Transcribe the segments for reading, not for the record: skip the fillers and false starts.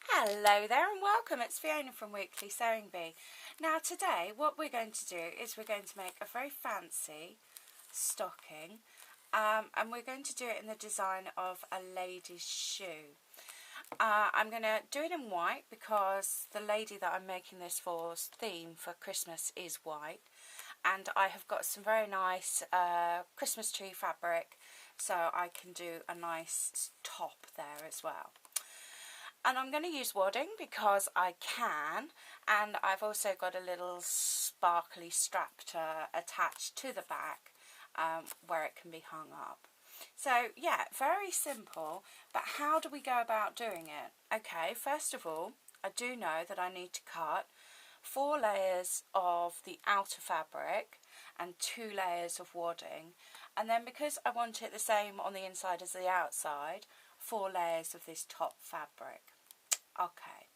Hello there and welcome, it's Fiona from Weekly Sewing Bee. Now today what we're going to do is we're going to make a very fancy stocking and we're going to do it in the design of a lady's shoe. I'm going to do it in white because the lady that I'm making this for's theme for Christmas is white, and I have got some very nice Christmas tree fabric, so I can do a nice top there as well. And I'm going to use wadding because I can, and I've also got a little sparkly strap to attach to the back where it can be hung up. So yeah, very simple, but how do we go about doing it? Okay, first of all, I do know that I need to cut 4 layers of the outer fabric and 2 layers of wadding, and then because I want it the same on the inside as the outside, 4 layers of this top fabric. Okay,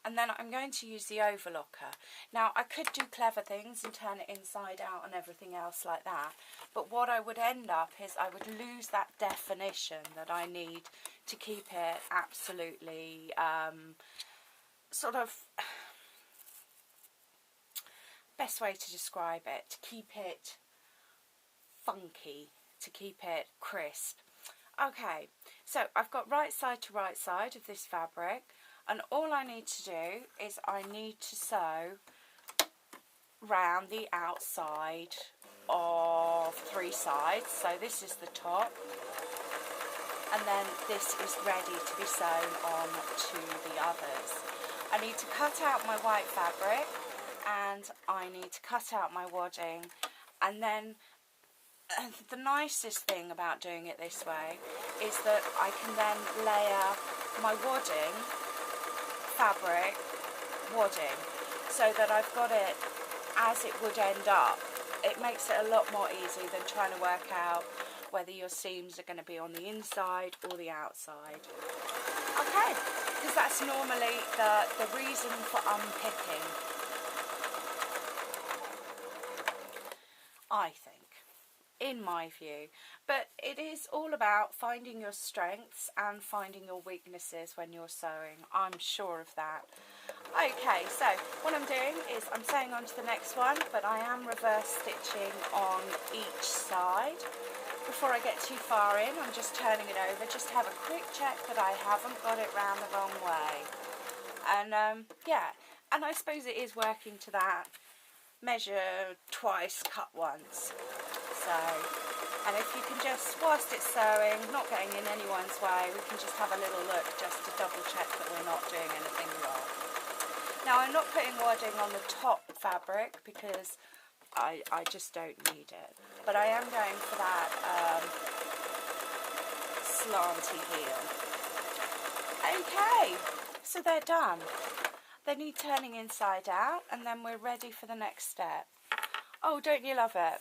and then I'm going to use the overlocker. Now I could do clever things and turn it inside out and everything else like that, but what I would end up is I would lose that definition that I need to keep it absolutely sort of, best way to describe it, to keep it funky, to keep it crisp. Okay, so I've got right side to right side of this fabric, and all I need to do is I need to sew round the outside of 3 sides. So this is the top, and then this is ready to be sewn on to the others. I need to cut out my white fabric and I need to cut out my wadding, and then the nicest thing about doing it this way is that I can then layer my wadding fabric wadding so that I've got it as it would end up. It makes it a lot more easy than trying to work out whether your seams are going to be on the inside or the outside. Okay, because that's normally the reason for unpicking, I think, in my view. But it is all about finding your strengths and finding your weaknesses when you're sewing. I'm sure of that. Okay, so what I'm doing is I'm sewing on to the next one, but I am reverse stitching on each side. Before I get too far in, I'm just turning it over just to have a quick check that I haven't got it round the wrong way. And yeah, and I suppose it is working to that measure twice, cut once. So, and if you can just, whilst it's sewing, not getting in anyone's way, we can just have a little look just to double check that we're not doing anything wrong. Now I'm not putting wadding on the top fabric because I just don't need it, but I am going for that slanty heel. Okay, so they're done. They need turning inside out, and then we're ready for the next step. Oh, don't you love it?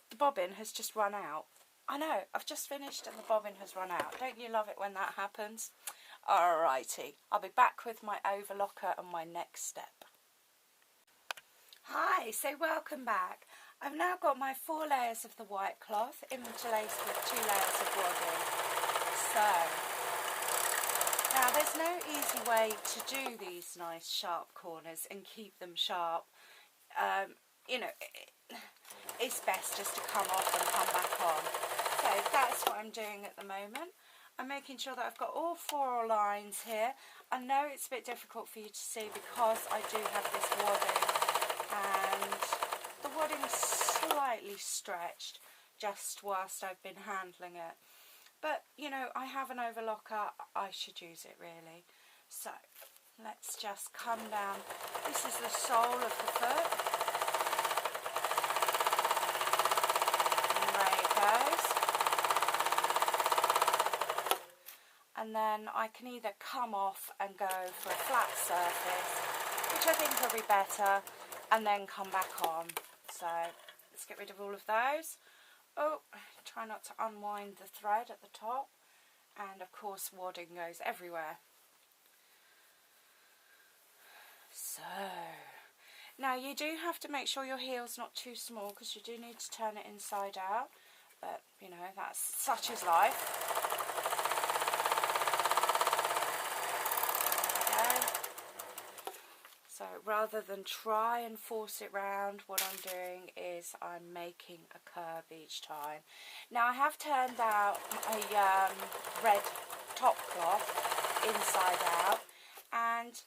The bobbin has just run out. I know, I've just finished and the bobbin has run out. Don't you love it when that happens? Alrighty, I'll be back with my overlocker and my next step. Hi, so welcome back. I've now got my 4 layers of the white cloth interlaced with 2 layers of wadding. So, now there's no easy way to do these nice sharp corners and keep them sharp. You know, it's best just to come off and come back on. So that's what I'm doing at the moment. I'm making sure that I've got all 4 lines here. I know it's a bit difficult for you to see because I do have this wadding, and the wadding is slightly stretched just whilst I've been handling it. But, you know, I have an overlocker, I should use it really. So, let's just come down. This is the sole of the foot. And then I can either come off and go for a flat surface, which I think will be better, and then come back on. So let's get rid of all of those. Oh, try not to unwind the thread at the top, and of course wadding goes everywhere. So now you do have to make sure your heel's not too small because you do need to turn it inside out, but you know, that's such is life. rather than try and force it round, what I'm doing is I'm making a curve each time. Now I have turned out a red top cloth inside out, and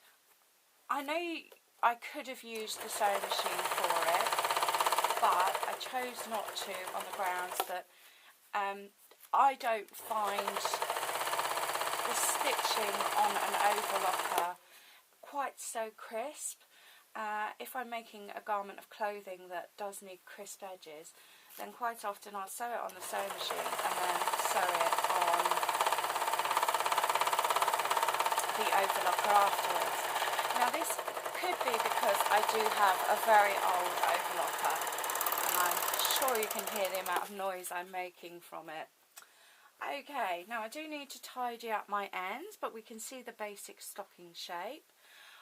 I know I could have used the sewing machine for it, but I chose not to on the grounds that I don't find the stitching on an overlocker quite so crisp. If I'm making a garment of clothing that does need crisp edges, then quite often I'll sew it on the sewing machine and then sew it on the overlocker afterwards. Now this could be because I do have a very old overlocker, and I'm sure you can hear the amount of noise I'm making from it. Okay, now I do need to tidy up my ends, but we can see the basic stocking shape.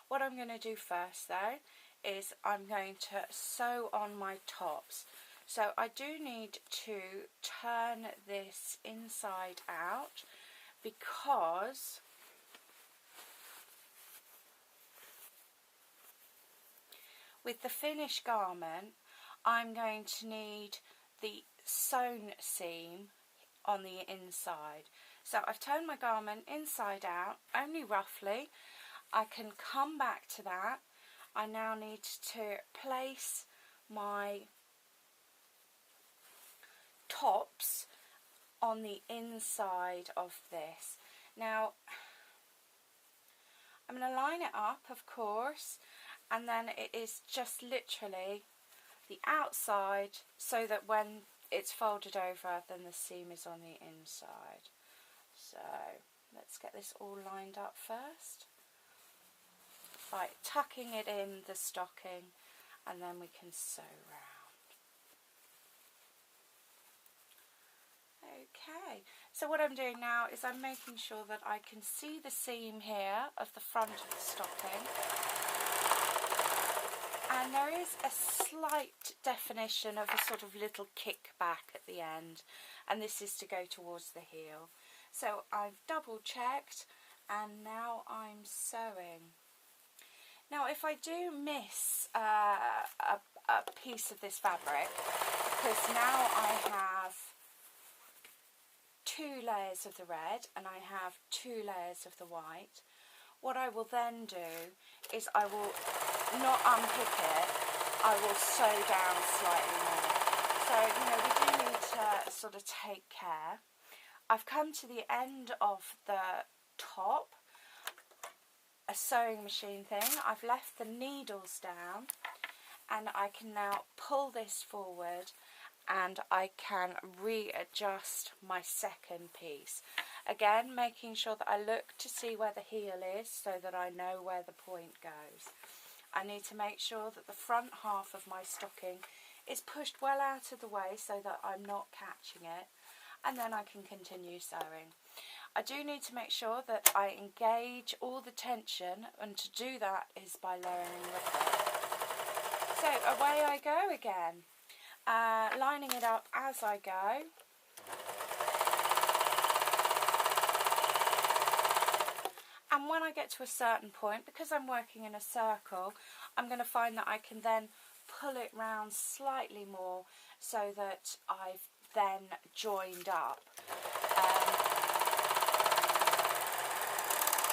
What I'm going to do first though is I'm going to sew on my tops. So I do need to turn this inside out, because with the finished garment I'm going to need the sewn seam on the inside. So I've turned my garment inside out, only roughly. I can come back to that. I now need to place my tops on the inside of this. Now I'm going to line it up, of course, and then it is just literally the outside, so that when it's folded over then the seam is on the inside. So let's get this all lined up first by tucking it in the stocking, and then we can sew round. Okay, so what I'm doing now is I'm making sure that I can see the seam here of the front of the stocking, and there is a slight definition of a sort of little kick back at the end, and this is to go towards the heel. So I've double checked, and now I'm sewing. Now if I do miss a piece of this fabric, because now I have 2 layers of the red and I have 2 layers of the white, what I will then do is I will not unpick it, I will sew down slightly more. So, you know, we do need to sort of take care. I've come to the end of the top, a sewing machine thing. I've left the needles down, and I can now pull this forward and I can readjust my second piece. Again, making sure that I look to see where the heel is so that I know where the point goes. I need to make sure that the front half of my stocking is pushed well out of the way so that I'm not catching it, and then I can continue sewing. I do need to make sure that I engage all the tension, and to do that is by lowering the foot. So away I go again, lining it up as I go. And when I get to a certain point, because I'm working in a circle, I'm going to find that I can then pull it round slightly more so that I've then joined up.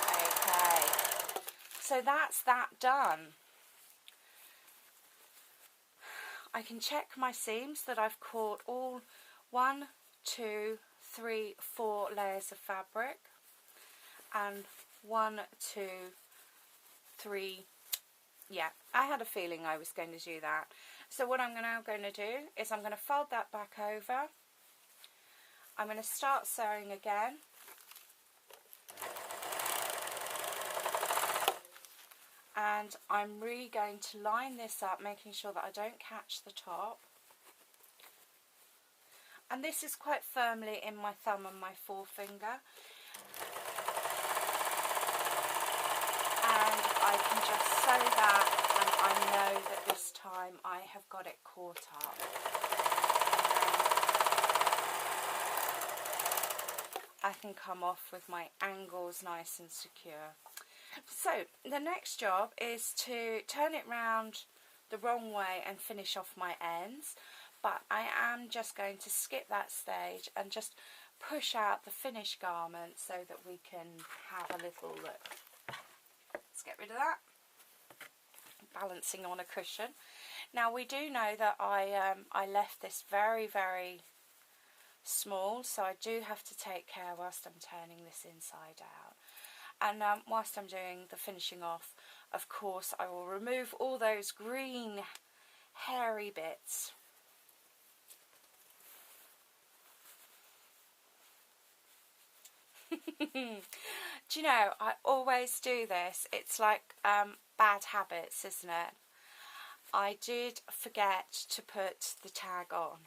Okay, so that's that done. I can check my seams that I've caught all 1, 2, 3, 4 layers of fabric, and 1, 2, 3, yeah, I had a feeling I was going to do that. So what I'm now going to do is I'm going to fold that back over. I'm going to start sewing again. And I'm really going to line this up, making sure that I don't catch the top. And this is quite firmly in my thumb and my forefinger. And I can just sew that, and I know that this time I have got it caught up. I can come off with my angles nice and secure. So the next job is to turn it round the wrong way and finish off my ends, but I am just going to skip that stage and just push out the finished garment so that we can have a little look. Let's get rid of that. Balancing on a cushion. Now we do know that I left this very, very small, so I do have to take care whilst I'm turning this inside out. And whilst I'm doing the finishing off, of course, I will remove all those green hairy bits. Do you know, I always do this. It's like bad habits, isn't it? I did forget to put the tag on.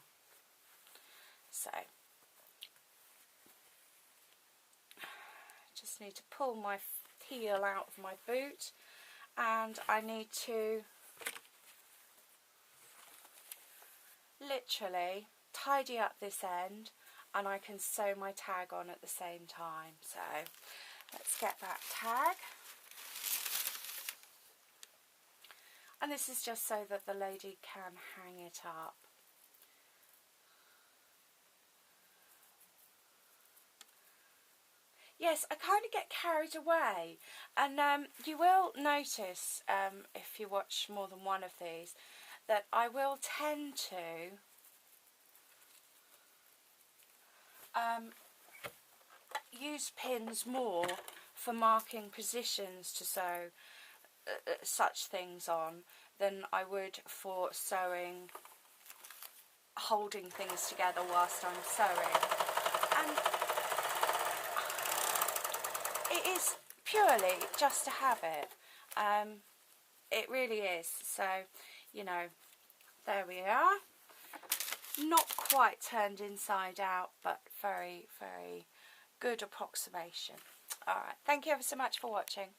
So, just need to pull my heel out of my boot, and I need to literally tidy up this end, and I can sew my tag on at the same time. So let's get that tag, and this is just so that the lady can hang it up. Yes, I kind of get carried away, and you will notice if you watch more than one of these that I will tend to use pins more for marking positions to sew such things on than I would for sewing, holding things together whilst I'm sewing. And it is purely just a habit. It really is. So, you know, there we are. Not quite turned inside out, but very, very good approximation. Alright, thank you ever so much for watching.